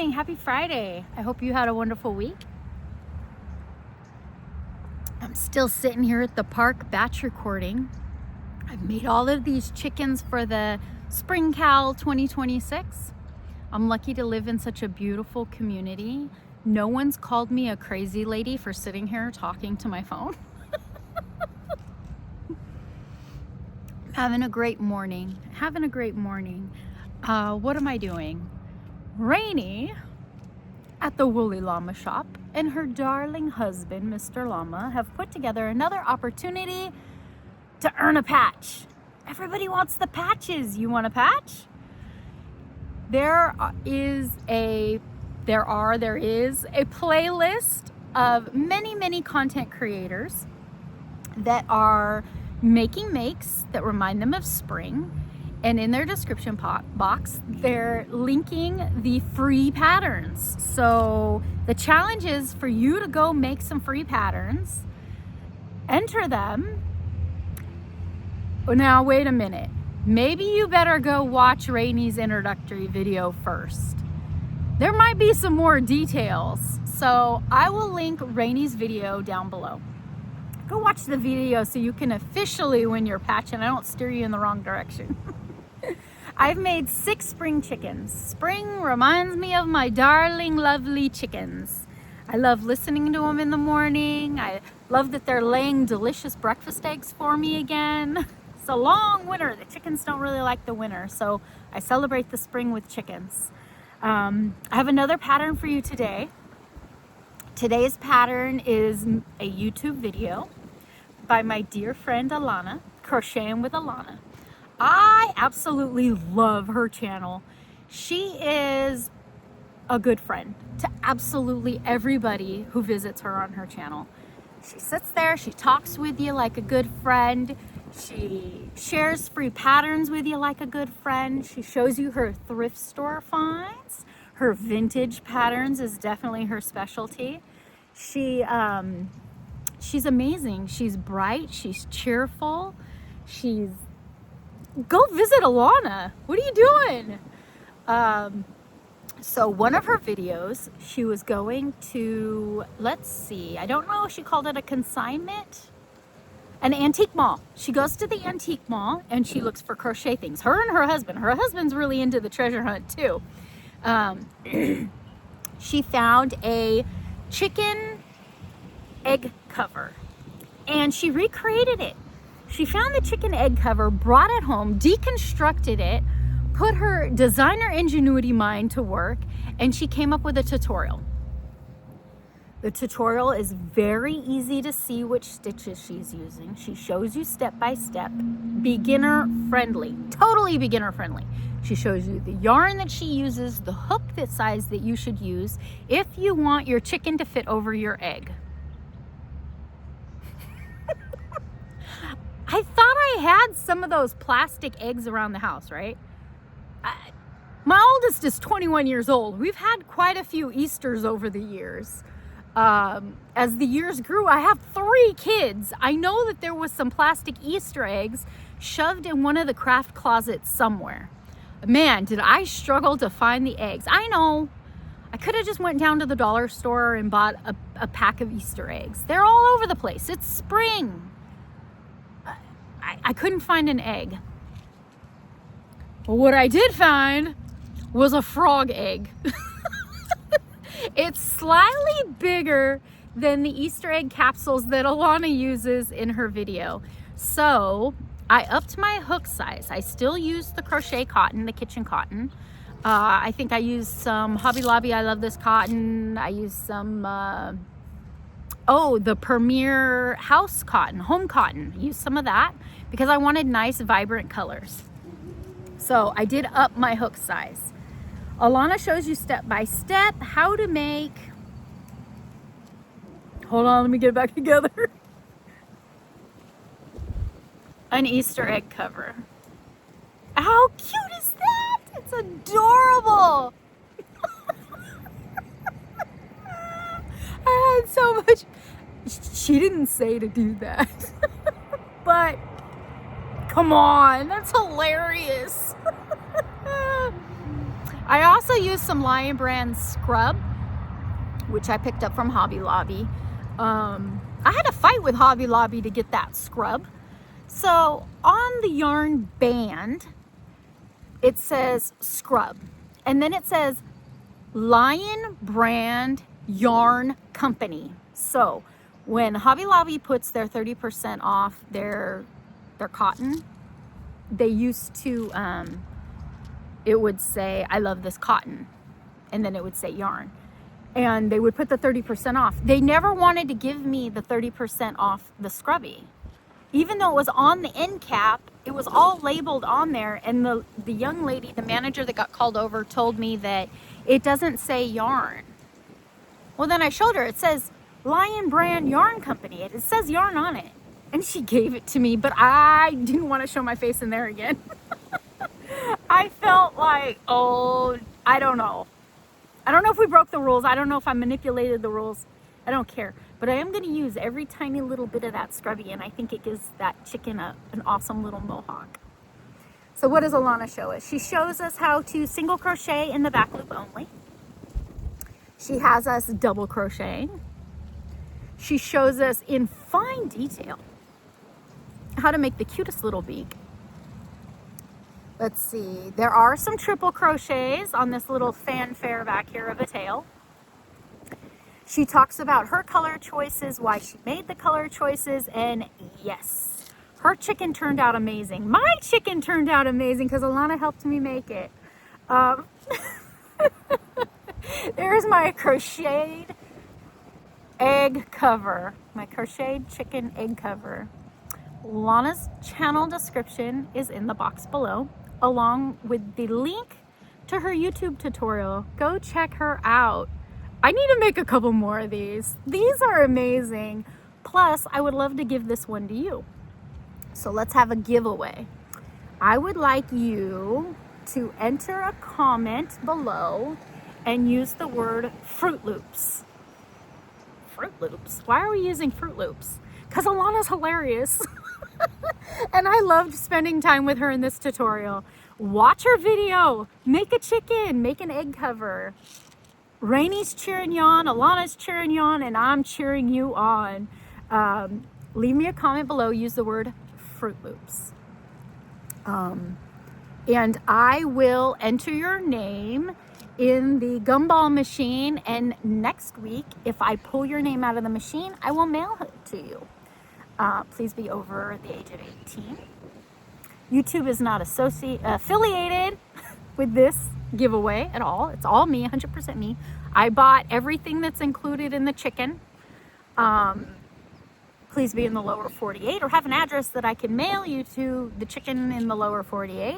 morning. Happy Friday. I hope you had a wonderful week. I'm still sitting here at the park batch recording. I've made all of these chickens for the Spring Cal 2026. I'm lucky to live in such a beautiful community. No one's called me a crazy lady for sitting here talking to my phone. Having a great morning. What am I doing? Ranee at the Woolly Llama shop and her darling husband, Mr. Llama, have put together another opportunity to earn a patch. Everybody wants the patches. You want a patch? There is a playlist of many content creators that are making makes that remind them of spring. And in their description box, they're linking the free patterns. So the challenge is for you to go make some free patterns, enter them. Now, wait a minute. Maybe you better go watch Rainey's introductory video first. There might be some more details. So I will link Rainey's video down below. Go watch the video so you can officially win your patch and I don't steer you in the wrong direction. I've made 6 spring chickens. Spring reminds me of my darling, lovely chickens. I love listening to them in the morning. I love that they're laying delicious breakfast eggs for me again. It's a long winter. The chickens don't really like the winter, so I celebrate the spring with chickens. I have another pattern for you today. Today's pattern is a YouTube video by my dear friend Alana, Crocheting with Alana. I absolutely love her channel. She is a good friend to absolutely everybody who visits her on her channel. She sits there, she talks with you like a good friend. She shares free patterns with you like a good friend. She shows you her thrift store finds. Her vintage patterns is definitely her specialty. She's amazing. She's bright, she's cheerful, Go visit Alana. What are you doing? So one of her videos, she was going to, let's see, I don't know if she called it a consignment, an antique mall. She goes to the antique mall and she looks for crochet things. Her and her husband. Her husband's really into the treasure hunt too. She found a chicken egg cover and she recreated it. She found the chicken egg cover, brought it home, deconstructed it, put her designer ingenuity mind to work, and she came up with a tutorial. The tutorial is very easy to see which stitches she's using. She shows you step by step, beginner friendly, totally beginner friendly. She shows you the yarn that she uses, the hook that size that you should use if you want your chicken to fit over your egg. I thought I had some of those plastic eggs around the house, right? My oldest is 21 years old. We've had quite a few Easters over the years. As the years grew, I have 3 kids. I know that there was some plastic Easter eggs shoved in one of the craft closets somewhere. Man, did I struggle to find the eggs. I know. I could have just went down to the dollar store and bought a pack of Easter eggs. They're all over the place. It's spring. I couldn't find an egg. But what I did find was a frog egg. It's slightly bigger than the Easter egg capsules that Alana uses in her video. So I upped my hook size. I still use the crochet cotton, the kitchen cotton. I think I used some Hobby Lobby, I love this cotton. I used some, the Premier House cotton, home cotton. Used some of that because I wanted nice, vibrant colors. So I did up my hook size. Alana shows you step by step how to make, hold on, let me get it back together. An Easter egg cover. How cute is that? It's adorable. I had so much, she didn't say to do that, but come on, that's hilarious. I also used some Lion Brand scrub, which I picked up from Hobby Lobby. I had to fight with Hobby Lobby to get that scrub. So on the yarn band, it says scrub. And then it says Lion Brand Yarn Company. So when Hobby Lobby puts their 30% off their cotton, they used to, it would say, I love this cotton. And then it would say yarn. And they would put the 30% off. They never wanted to give me the 30% off the scrubby. Even though it was on the end cap, it was all labeled on there. And the young lady, the manager that got called over, told me that it doesn't say yarn. Well, then I showed her, it says Lion Brand Yarn Company. It says yarn on it. And she gave it to me, but I didn't want to show my face in there again. I felt like, oh, I don't know. I don't know if we broke the rules. I don't know if I manipulated the rules. I don't care. But I am going to use every tiny little bit of that scrubby, and I think it gives that chicken an awesome little mohawk. So what does Alana show us? She shows us how to single crochet in the back loop only. She has us double crocheting. She shows us in fine detail how to make the cutest little beak. Let's see, there are some triple crochets on this little fanfare back here of a tail. She talks about her color choices, why she made the color choices, and yes, her chicken turned out amazing. My chicken turned out amazing because Alana helped me make it. There's my crocheted egg cover, my crocheted chicken egg cover. Lana's channel description is in the box below, along with the link to her YouTube tutorial. Go check her out. I need to make a couple more of these. These are amazing. Plus, I would love to give this one to you. So let's have a giveaway. I would like you to enter a comment below and use the word Fruit Loops. Fruit Loops? Why are we using Fruit Loops? Because Alana's hilarious. And I loved spending time with her in this tutorial. Watch her video, make a chicken, make an egg cover. Rainey's cheering you on, Alana's cheering you on, and I'm cheering you on. Leave me a comment below, use the word Fruit Loops. And I will enter your name in the gumball machine, and next week, if I pull your name out of the machine, I will mail it to you. Please be over the age of 18. YouTube is not affiliated with this giveaway at all. It's all me, 100% me. I bought everything that's included in the chicken. Please be in the lower 48 or have an address that I can mail you to the chicken in the lower 48.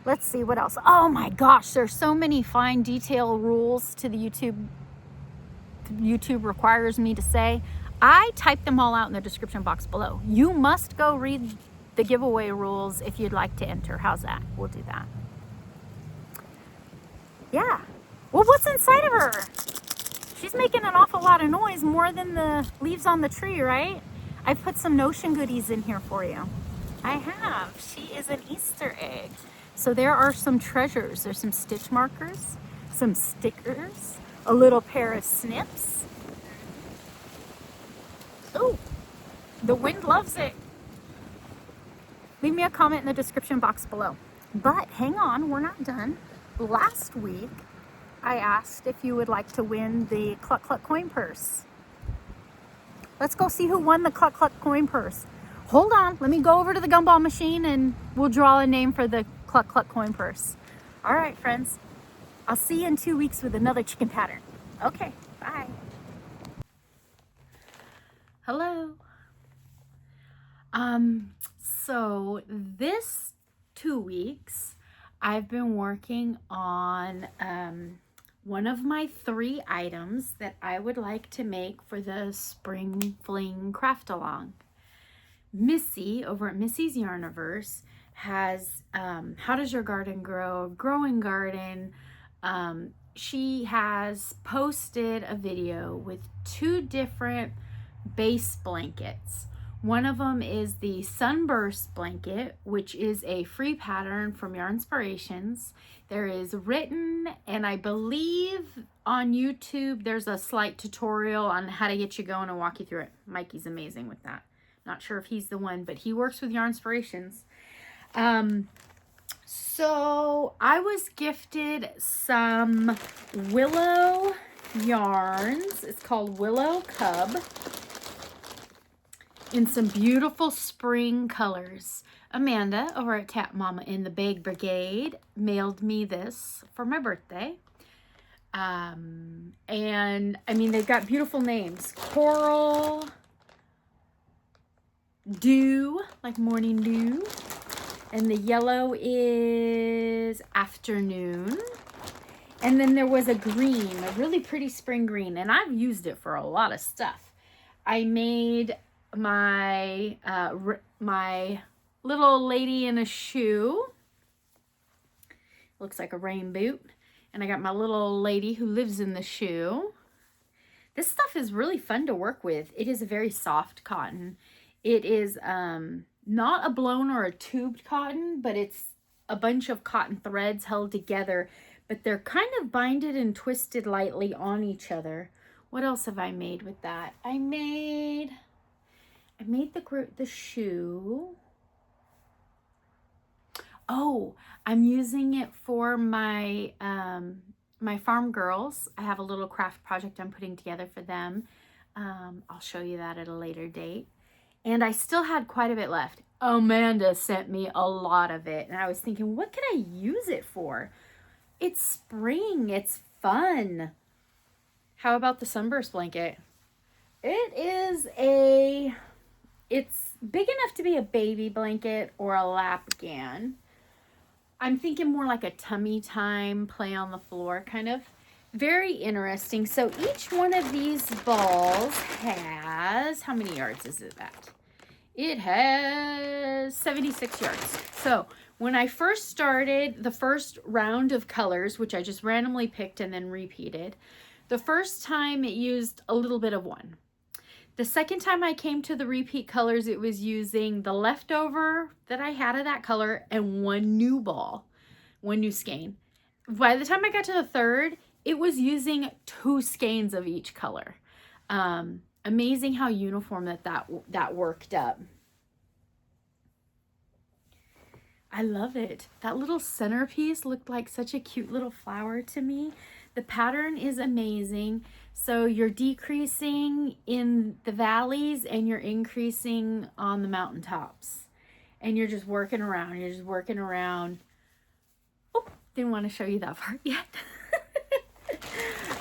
Let's see what else. Oh my gosh, there's so many fine detail rules to the YouTube requires me to say. I typed them all out in the description box below. You must go read the giveaway rules if you'd like to enter. How's that? We'll do that. Yeah. Well, what's inside of her? She's making an awful lot of noise, more than the leaves on the tree, right? I've put some Notion goodies in here for you. I have. She is an Easter egg. So there are some treasures. There's some stitch markers, some stickers, a little pair of snips. Oh, the wind loves it. Leave me a comment in the description box below. But hang on, we're not done. Last week, I asked if you would like to win the Cluck Cluck coin purse. Let's go see who won the Cluck Cluck coin purse. Hold on, let me go over to the gumball machine and we'll draw a name for the Cluck Cluck coin purse. All right, friends. I'll see you in 2 weeks with another chicken pattern. Okay, bye. Hello. So this 2 weeks, I've been working on one of my 3 items that I would like to make for the Spring Fling Craft Along. Missy over at Missy's Yarniverse has How Does Your Garden Grow? Growing Garden. She has posted a video with 2 different base blankets. One of them is the Sunburst Blanket, which is a free pattern from Yarn Inspirations. There is written, and I believe on YouTube, there's a slight tutorial on how to get you going and walk you through it. Mikey's amazing with that. Not sure if he's the one, but he works with Yarn Inspirations. So I was gifted some Willow yarns. It's called Willow Cub, in some beautiful spring colors. Amanda over at Tap Mama in the Bag Brigade mailed me this for my birthday. And I mean, they've got beautiful names. Coral, Dew, like morning dew. And the yellow is Afternoon. And then there was a green, a really pretty spring green. And I've used it for a lot of stuff. I made my my little lady in a shoe. Looks like a rain boot. And I got my little lady who lives in the shoe. This stuff is really fun to work with. It is a very soft cotton. It is not a blown or a tubed cotton, but it's a bunch of cotton threads held together, but they're kind of binded and twisted lightly on each other. What else have I made with that? I made the shoe. Oh, I'm using it for my my farm girls. I have a little craft project I'm putting together for them. I'll show you that at a later date. And I still had quite a bit left. Amanda sent me a lot of it, and I was thinking, what can I use it for? It's spring. It's fun. How about the Sunburst blanket? It's big enough to be a baby blanket or a lapgan. I'm thinking more like a tummy time, play on the floor kind of. Very interesting. So each one of these balls has, how many yards is it at? It has 76 yards. So when I first started the first round of colors, which I just randomly picked and then repeated, the first time it used a little bit of one. The second time I came to the repeat colors, it was using the leftover that I had of that color and one new ball, one new skein. By the time I got to the third, it was using 2 skeins of each color. Amazing how uniform that worked up. I love it. That little centerpiece looked like such a cute little flower to me. The pattern is amazing. So you're decreasing in the valleys and you're increasing on the mountaintops. And you're just working around. You're just working around. Oh, didn't want to show you that part yet.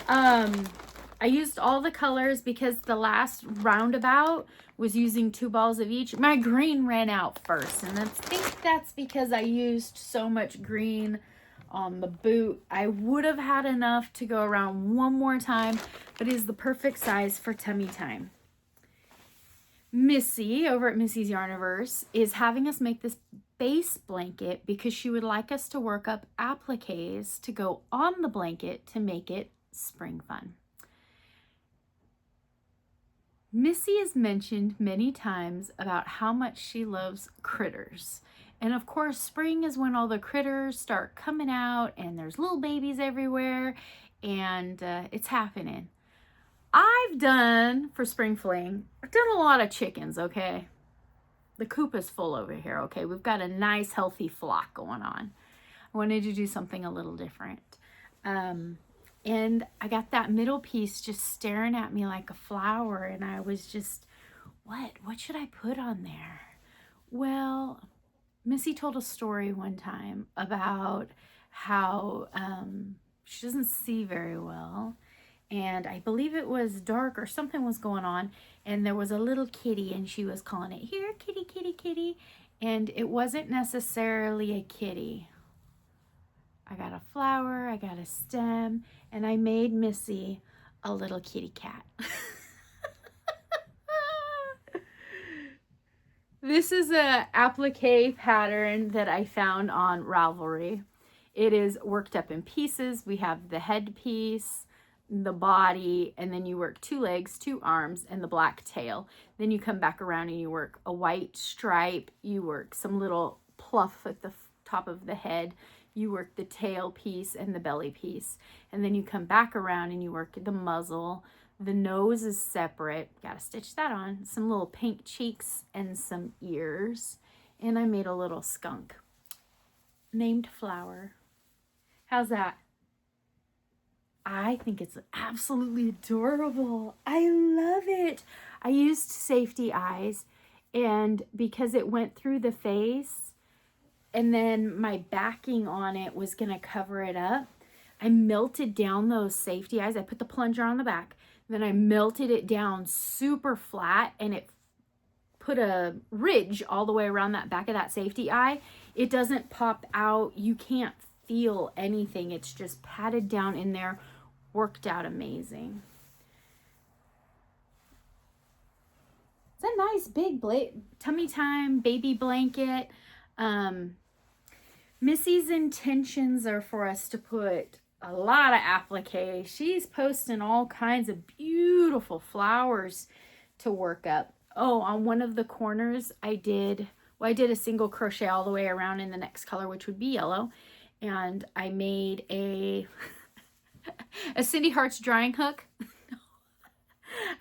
I used all the colors because the last roundabout was using 2 balls of each. My green ran out first, and I think that's because I used so much green on the boot. I would have had enough to go around one more time, but it is the perfect size for tummy time. Missy over at Missy's Yarniverse is having us make this base blanket because she would like us to work up appliques to go on the blanket to make it spring fun. Missy has mentioned many times about how much she loves critters. And of course, spring is when all the critters start coming out and there's little babies everywhere and it's happening. I've done, for Spring Fling, I've done a lot of chickens, okay? The coop is full over here, okay? We've got a nice, healthy flock going on. I wanted to do something a little different. And I got that middle piece just staring at me like a flower, and I was just, what should I put on there? Well, Missy told a story one time about how she doesn't see very well, and I believe it was dark or something was going on, and there was a little kitty, and she was calling it, "Here, kitty, kitty, kitty," and it wasn't necessarily a kitty. I got a flower, I got a stem, and I made Missy a little kitty cat. This is a applique pattern that I found on Ravelry. It is worked up in pieces. We have the head piece, the body, and then you work 2 legs, 2 arms, and the black tail. Then you come back around and you work a white stripe, you work some little pluff at the top of the head, you work the tail piece and the belly piece, and then you come back around and you work the muzzle. The nose is separate, gotta stitch that on, some little pink cheeks and some ears, and I made a little skunk named Flower. How's that? I think it's absolutely adorable. I love it. I used safety eyes, and because it went through the face and then my backing on it was gonna cover it up, I melted down those safety eyes. I put the plunger on the back, then I melted it down super flat, and it put a ridge all the way around that back of that safety eye. It doesn't pop out. You can't feel anything. It's just patted down in there. Worked out amazing. It's a nice big tummy time baby blanket. Missy's intentions are for us to put a lot of applique. She's posting all kinds of beautiful flowers to work up. Oh, on one of the corners I did a single crochet all the way around in the next color, which would be yellow, and I made a Cindy Hart's drying hook.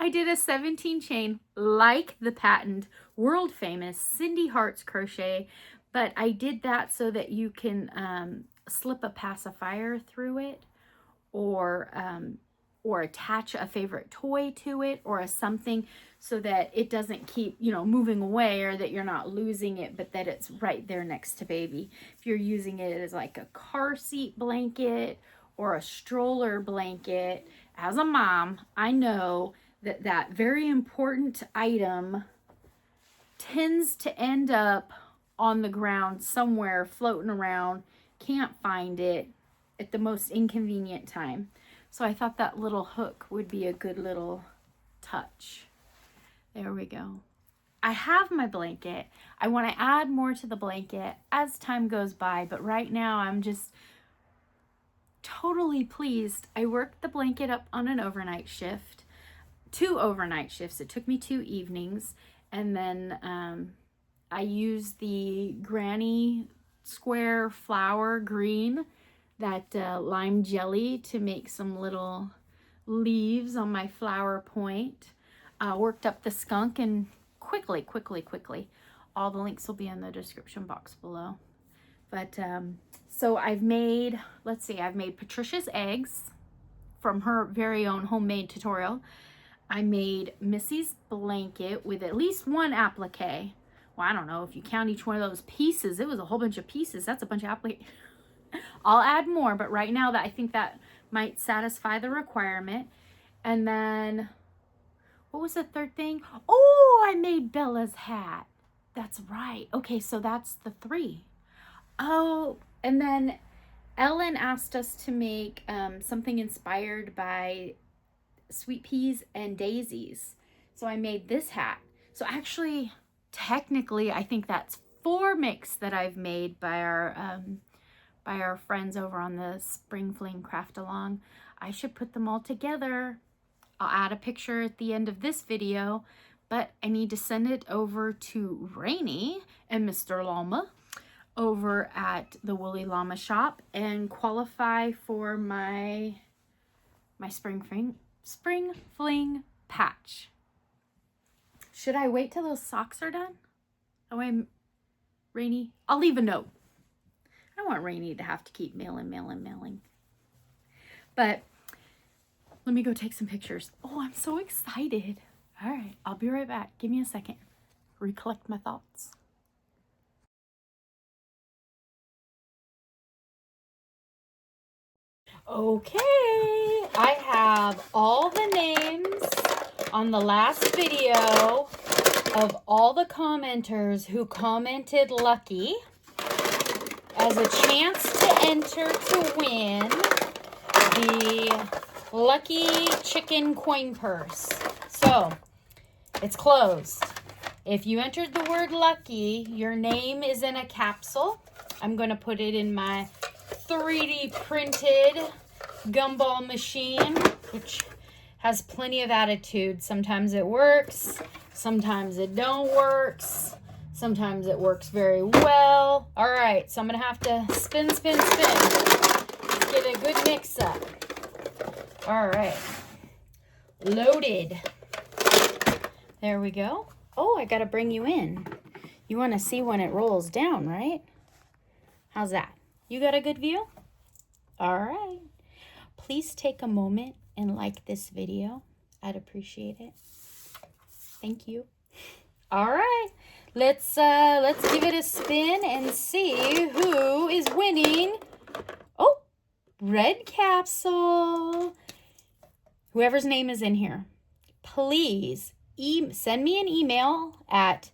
I did a 17 chain like the patent world famous Cindy Hart's crochet, but I did that so that you can slip a pacifier through it, or attach a favorite toy to it, or a something, so that it doesn't keep, moving away, or that you're not losing it, but that it's right there next to baby. If you're using it as like a car seat blanket or a stroller blanket, as a mom, I know that that very important item tends to end up on the ground somewhere, floating around, can't find it at the most inconvenient time. So I thought that little hook would be a good little touch. There we go. I have my blanket. I want to add more to the blanket as time goes by, but right now I'm just totally pleased. I worked the blanket up on an overnight shift, 2 overnight shifts. It took me 2 evenings, and then I used the Granny Square flower green, that lime jelly, to make some little leaves on my flower point. Worked up the skunk, and quickly, all the links will be in the description box below. But so I've made, I've made Patricia's eggs from her very own homemade tutorial. I made Missy's blanket with at least 1 applique. Well, I don't know if you count each one of those pieces. It was a whole bunch of pieces. That's a bunch of applique. I'll add more, but right now I think that might satisfy the requirement. And then, what was the third thing? Oh, I made Bella's hat. That's right. Okay, so that's the 3. Oh, and then Ellen asked us to make something inspired by sweet peas and daisies. So I made this hat. So actually, technically, I think that's 4 mix that I've made by our friends over on the Spring Fling Craft Along. I should put them all together. I'll add a picture at the end of this video, but I need to send it over to Ranee and Mr. Llama over at the Woolly Llama shop and qualify for my Spring Fling patch. Should I wait till those socks are done? Oh, Ranee, I'll leave a note. I don't want Ranee to have to keep mailing. But let me go take some pictures. Oh, I'm so excited. All right, I'll be right back. Give me a second. Recollect my thoughts. Okay, I have all the names on the last video of all the commenters who commented lucky as a chance to enter to win the lucky chicken coin purse. So it's closed. If you entered the word lucky, your name is in a capsule. I'm going to put it in my 3D printed gumball machine which has plenty of attitude. Sometimes it works, sometimes it don't works, sometimes it works very well. All right, so I'm gonna have to spin, spin, spin. Let's get a good mix up. All right, loaded. There we go. Oh, I gotta bring you in. You wanna see when it rolls down, right? How's that? You got a good view? All right. Please take a moment and like this video. I'd appreciate it. Thank you. All right. Let's give it a spin and see who is winning. Oh, red capsule. Whoever's name is in here, please send me an email at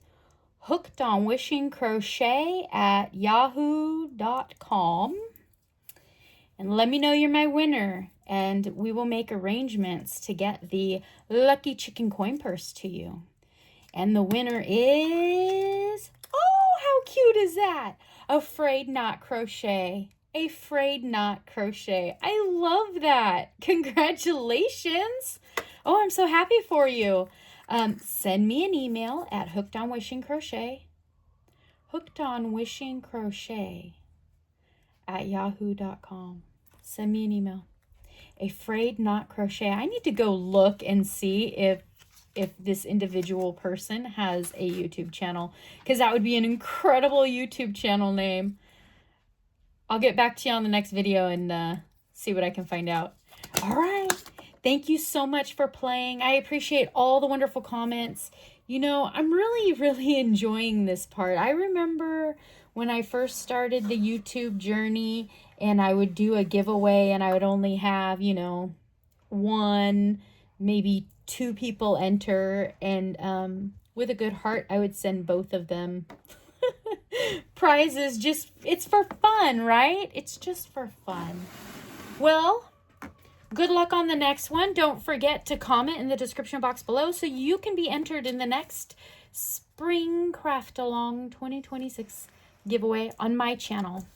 hookedonwishingcrochet@yahoo.com and let me know you're my winner, and we will make arrangements to get the lucky chicken coin purse to you. And the winner is, oh, how cute is that? Afraid Not Crochet. Afraid Not Crochet. I love that. Congratulations. Oh, I'm so happy for you. Send me an email at hookedonwishingcrochet@yahoo.com. Send me an email. Afraid Not Crochet. I need to go look and see if this individual person has a YouTube channel, because that would be an incredible YouTube channel name. I'll get back to you on the next video and see what I can find out. All right. Thank you so much for playing. I appreciate all the wonderful comments. You know, I'm really, really enjoying this part. I remember when I first started the YouTube journey and I would do a giveaway and I would only have, you know, 1, maybe 2 people enter. And with a good heart, I would send both of them prizes. Just, it's for fun, right? It's just for fun. Well, good luck on the next one. Don't forget to comment in the description box below so you can be entered in the next Spring Craft Along 2026 giveaway on my channel.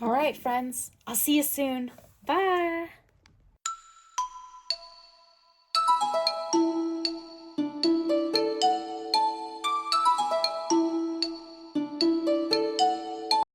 All right, friends. I'll see you soon. Bye.